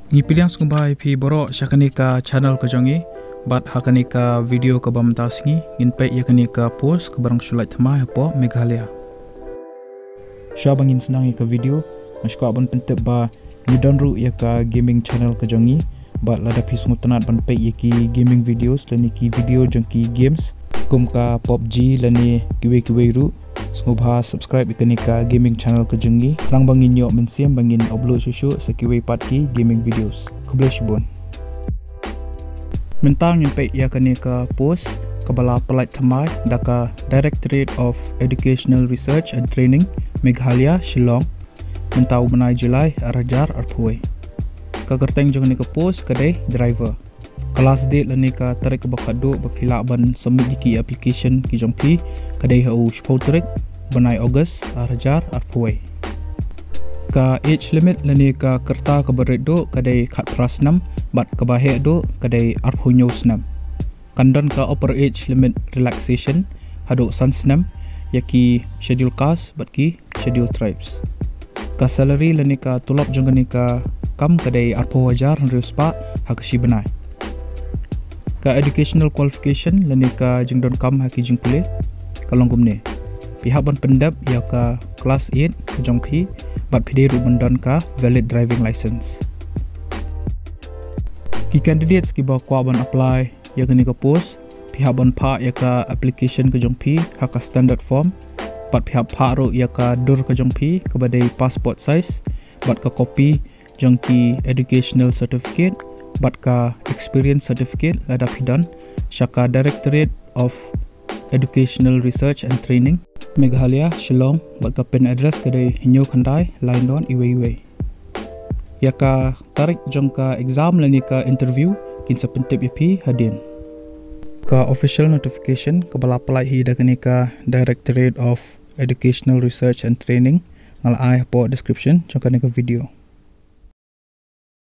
Ni pilihan sungbai pi borok syakanika channel kejongi bat hakanika video ke bamtasngi inpe yakanika post ke barang sulai thama hapo Meghalaya. Syabangin senangi ke video masyka abon pentep ba nidonru yaka gaming channel kejongi bat lada pi sungutanat ban pe yaki gaming videos laniki video jengki games kumka PUBG lani kiwe ru sungubha subscribe ikanika gaming channel kejongi rang bangin yo mensiam bangin upload susu sekiwe patki gaming videos kublish bon mentang nyampe yakanika post kabala pelait thamai daka Directorate of Educational Research and Training Meghalaya Shillong mentau menai Julai arajar arpuai kagerteng jong nika post kadai driver kelas date lanika tarik bakado bapila ban submit ki application ki jongpi kadai hau spotrik banai August arajar arpuai ka age limit lanika kerta kabaredo kadai khat prasnam bat kabahe do kadai arpunyo snam kandan ka upper age limit relaxation hado sansnam yaki schedule caste bat ki schedule tribes ka salary lanika tulap jonganika kam kadai arpo wajar ruspa hakashi benai ka educational qualification lanika jingdon kam haki jingpule kalonggumne pihak ban pendap ya ka class 8 kejongpi bat pide rumendon ka valid driving license ki candidates ki ba kwa ban apply ya kanika post pihak ban pa ya ka application kejongpi haka standard form bat pihak pa ro ya ka dur kejongpi kabadai passport size bat ka copy jangki educational certificate bat ka experience certificate lada pidan syaka Directorate of Educational Research and Training Meghalaya Shillong bat ka pen address kadai hinyo khandai line don iwe yaka tarik jangka exam lanika interview kinsa pentip yapi hadin ka official notification kabala pelai hi dakanika Directorate of Educational Research and Training ngalai po description jangka nika video